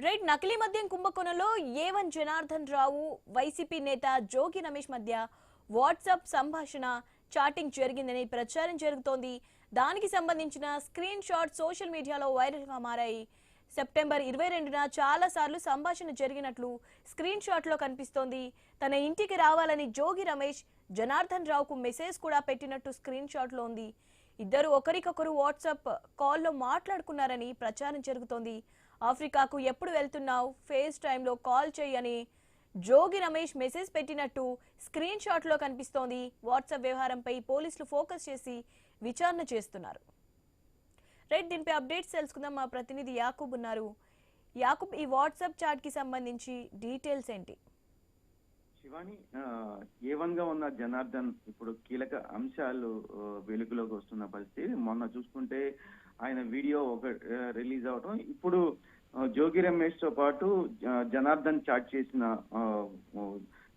Right నకిలీ మద్యం కుంభకోణంలో ఏవన్ జనార్దన్ రావు వైసీపీ నేత జోగి రమేష్ మధ్య వాట్సాప్ సంభాషణ చాటింగ్ జరిగిందని ప్రచారం జరుగుతోంది. దానికి సంబంధించిన స్క్రీన్ షాట్ సోషల్ మీడియాలో వైరల్ గా మారాయి. సెప్టెంబర్ 22న చాలా సార్లు సంభాషణ జరిగినట్లు స్క్రీన్ షాట్ లో కనిపిస్తోంది. తన ఇంటికి రావాలని జోగి రమేష్ జనార్దన్ రావుకు మెసేజ్ కూడా పెట్టినట్టు స్క్రీన్ షాట్ లో ఉంది. ఇద్దరు ఒకరికొకరు వాట్సాప్ కాల్లో మాట్లాడుకున్నారని ప్రచారం జరుగుతోంది. ఆఫ్రికాకు ఎప్పుడు వెళ్తున్నావు, ఫేస్ టైంలో కాల్ చేయని జోగి రమేష్ మెసేజ్ పెట్టినట్టు స్క్రీన్ షాట్ లో కనిపిస్తోంది. వాట్సాప్ వ్యవహారంపై పోలీసులు ఫోకస్ చేసి విచారణ చేస్తున్నారు. రైట్, దీనిపై అప్డేట్స్ తెలుసుకుందాం. మా ప్రతినిధి యాకూబ్ ఉన్నారు. యాకూబ్, ఈ వాట్సాప్ చాట్ కి సంబంధించి డీటెయిల్స్ ఏంటి? శివాని, A1 గా ఉన్న జనార్దన్ ఇప్పుడు కీలక అంశాలు వెలుగులోకి వస్తున్న పరిస్థితి. మొన్న చూసుకుంటే ఆయన వీడియో ఒక రిలీజ్ అవడం, ఇప్పుడు జోగి రమేష్ తో పాటు జనార్దన్ చాట్ చేసిన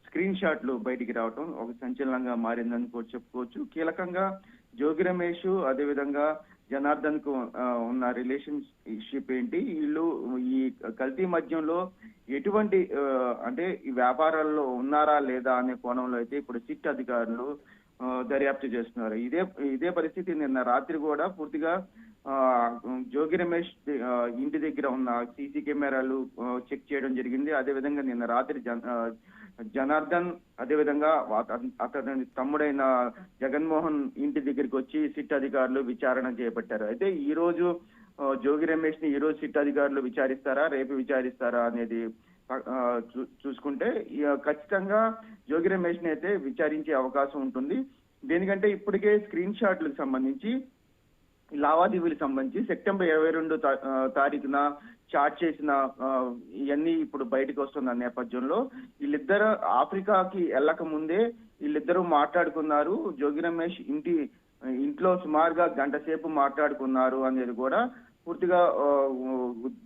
స్క్రీన్ షాట్లు బయటికి రావటం ఒక సంచలనంగా మారిందని కూడా చెప్పుకోవచ్చు. కీలకంగా జోగి రమేష్ అదేవిధంగా జనార్దన్ కు ఉన్న రిలేషన్షిప్ ఏంటి, వీళ్ళు ఈ కల్తీ మద్యంలో ఎటువంటి అంటే ఈ వ్యాపారాల్లో ఉన్నారా లేదా అనే కోణంలో అయితే ఇప్పుడు సిట్ అధికారులు దర్యాప్తు చేస్తున్నారు. ఇదే పరిస్థితి నిన్న రాత్రి కూడా పూర్తిగా జోగి రమేష్ ఇంటి దగ్గర ఉన్న సీసీ కెమెరాలు చెక్ చేయడం జరిగింది. అదేవిధంగా నిన్న రాత్రి జనార్దన్ అదేవిధంగా అతని తమ్ముడైన జగన్మోహన్ ఇంటి దగ్గరికి వచ్చి సిట్ అధికారులు విచారణ చేపట్టారు. అయితే ఈ రోజు జోగి రమేష్ ని ఈ రోజు సిట్ అధికారులు విచారిస్తారా, రేపు విచారిస్తారా అనేది చూసుకుంటే ఖచ్చితంగా జోగి రమేష్ ని అయితే విచారించే అవకాశం ఉంటుంది. దేనికంటే ఇప్పటికే స్క్రీన్ షాట్లకు సంబంధించి లావాదేవీలకు సంబంధించి సెప్టెంబర్ 22 తారీఖున చాట్ చేసిన ఇవన్నీ ఇప్పుడు బయటకు వస్తున్న నేపథ్యంలో వీళ్ళిద్దరు ఆఫ్రికాకి వెళ్ళక ముందే వీళ్ళిద్దరూ మాట్లాడుకున్నారు. జోగి రమేష్ ఇంట్లో సుమారుగా గంట సేపు మాట్లాడుకున్నారు అనేది కూడా పూర్తిగా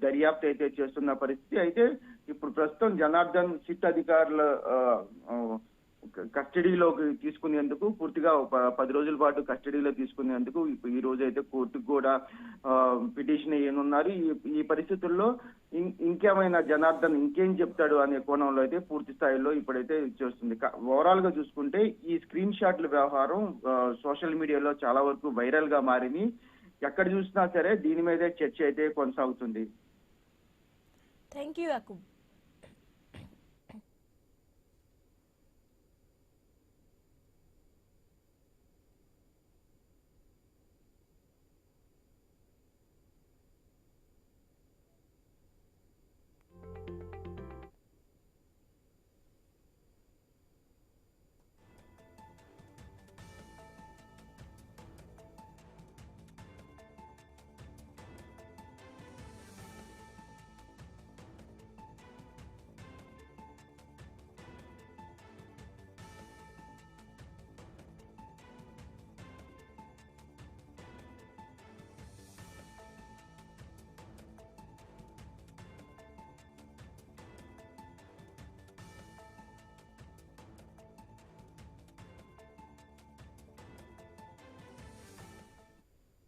దర్యాప్తు అయితే చేస్తున్న పరిస్థితి. అయితే ఇప్పుడు ప్రస్తుతం జనార్దన్ సిట్ అధికారుల కస్టడీలోకి తీసుకునేందుకు పూర్తిగా 10 రోజుల పాటు కస్టడీలో తీసుకునేందుకు ఈ రోజు అయితే కోర్టుకు కూడా పిటిషన్ వేయనున్నారు. ఈ పరిస్థితుల్లో ఇంకేమైనా జనార్దన్ ఇంకేం చెప్తాడు అనే కోణంలో అయితే పూర్తి స్థాయిలో ఇప్పుడైతే చేస్తుంది. ఓవరాల్ గా చూసుకుంటే ఈ స్క్రీన్ షాట్ల వ్యవహారం సోషల్ మీడియాలో చాలా వరకు వైరల్ గా మారింది. ఎక్కడ చూసినా సరే దీని మీదే చర్చ అయితే కొనసాగుతుంది. Thank you Yakub.